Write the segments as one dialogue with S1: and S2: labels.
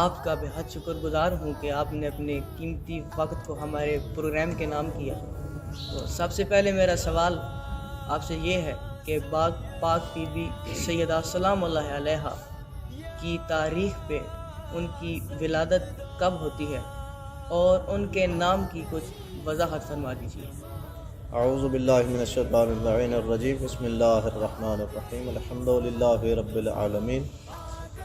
S1: آپ کا بہت شکر گزار ہوں کہ آپ نے اپنے قیمتی وقت کو ہمارے پروگرام کے نام کیا۔ تو سب سے پہلے میرا سوال آپ سے یہ ہے کہ پاک بی بی سیدہ سلام اللہ علیہا کی تاریخ پہ ان کی ولادت کب ہوتی ہے اور ان کے نام کی کچھ وضاحت فرما دیجیے۔
S2: اعوذ باللہ من الشیطان اللعین الرجیم، بسم اللہ الرحمن الرحیم، الحمدللہ رب العالمین،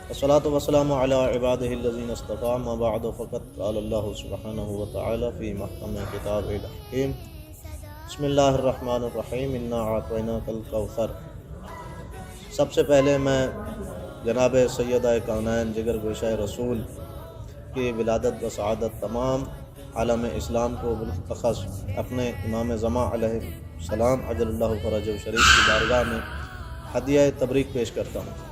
S2: والصلاة والسلام علی عبادہ الذین اصطفیٰ، ما بعد فقد قال اللہ سبحانہ وتعالی فی محکم کتاب الحکیم، بسم اللہ الرحمن الرحیم، انا اعطیناک الکوثر۔ سب سے پہلے میں جناب سیدہ کونین جگر گوشہ رسول کی ولادت و سعادت تمام عالم اسلام کو بالخصوص اپنے امام زمان علیہ السلام عجل اللہ فرجہ شریف کی بارگاہ میں ہدیہ تبریک پیش کرتا ہوں۔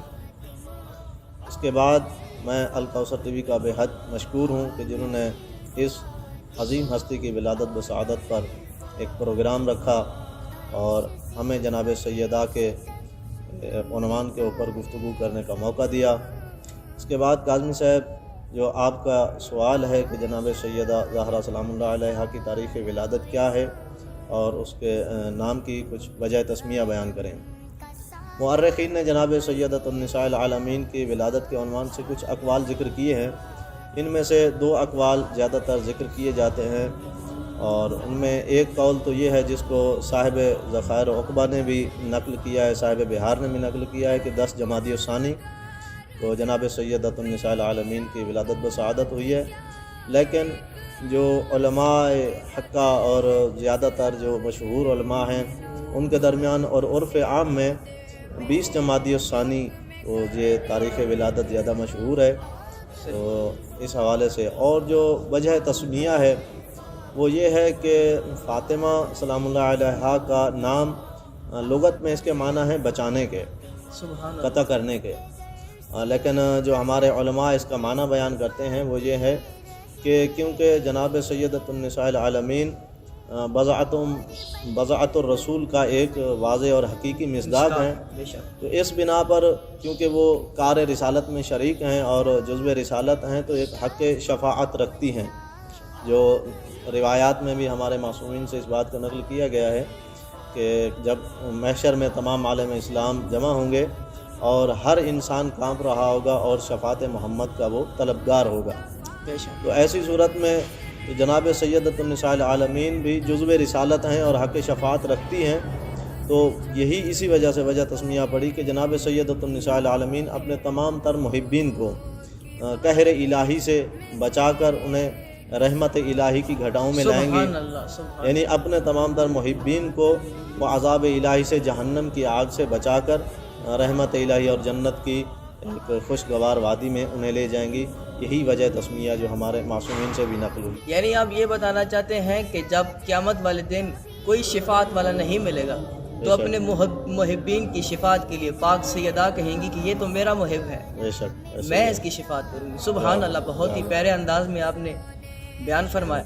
S2: اس کے بعد میں الکوثر ٹی وی کا بے حد مشکور ہوں کہ جنہوں نے اس عظیم ہستی کی ولادت و سعادت پر ایک پروگرام رکھا اور ہمیں جناب سیدہ کے عنوان کے اوپر گفتگو کرنے کا موقع دیا۔ اس کے بعد کاظمی صاحب، جو آپ کا سوال ہے کہ جناب سیدہ زہرا سلام اللہ علیہا کی تاریخ ولادت کیا ہے اور اس کے نام کی کچھ وجہ تسمیہ بیان کریں۔ مؤرخین نے جناب سیدۃ النساء العالمین کی ولادت کے عنوان سے کچھ اقوال ذکر کیے ہیں۔ ان میں سے دو اقوال زیادہ تر ذکر کیے جاتے ہیں، اور ان میں ایک قول تو یہ ہے جس کو صاحب ذخائر عقبہ نے بھی نقل کیا ہے، صاحب بہار نے بھی نقل کیا ہے کہ 10 جمادی الثانی تو جناب سیدۃ النساء العالمین کی ولادت و سعادت ہوئی ہے۔ لیکن جو علماء حقہ اور زیادہ تر جو مشہور علماء ہیں ان کے درمیان اور عرف عام میں 20 جمادی الثانی وہ یہ تاریخ ولادت زیادہ مشہور ہے۔ تو اس حوالے سے اور جو وجہ تسمیہ ہے وہ یہ ہے کہ فاطمہ سلام اللہ علیہا کا نام لغت میں اس کے معنی ہے بچانے کے، قطع کرنے کے، لیکن جو ہمارے علماء اس کا معنی بیان کرتے ہیں وہ یہ ہے کہ کیونکہ جناب سیدۃ النساء العالمین بضاعت الرسول کا ایک واضح اور حقیقی مصداق ہیں، تو اس بنا پر کیونکہ وہ کار رسالت میں شریک ہیں اور جزو رسالت ہیں تو ایک حق شفاعت رکھتی ہیں، جو روایات میں بھی ہمارے معصومین سے اس بات کا نقل کیا گیا ہے کہ جب محشر میں تمام عالم اسلام جمع ہوں گے اور ہر انسان کانپ رہا ہوگا اور شفاعت محمد کا وہ طلبگار ہوگا، تو ایسی صورت میں جناب سیدۃ النساء العالمین بھی جزو رسالت ہیں اور حق شفاعت رکھتی ہیں۔ تو یہی اسی وجہ سے وجہ تسمیہ پڑی کہ جناب سیدۃ النساء العالمین اپنے تمام تر محبین کو قہر الہی سے بچا کر انہیں رحمت الہی کی گھٹاؤں میں لائیں گی، یعنی اپنے تمام تر محبین کو وہ عذاب الہی سے، جہنم کی آگ سے بچا کر رحمت الہی اور جنت کی ایک خوشگوار وادی میں انہیں لے جائیں گی۔ یہی وجہ تسمیہ جو ہمارے معصومین سے بھی نقل ہوئی۔
S1: یعنی آپ یہ بتانا چاہتے ہیں کہ جب قیامت والے دن کوئی شفاعت والا نہیں ملے گا تو اپنے محبین کی شفاعت کے لیے پاک سیدہ کہیں گی کہ یہ تو میرا محب ہے،
S2: بے شک
S1: میں اس کی شفاعت کروں گی۔ سبحان اللہ، بہت ہی پیارے انداز میں آپ نے بیان فرمایا۔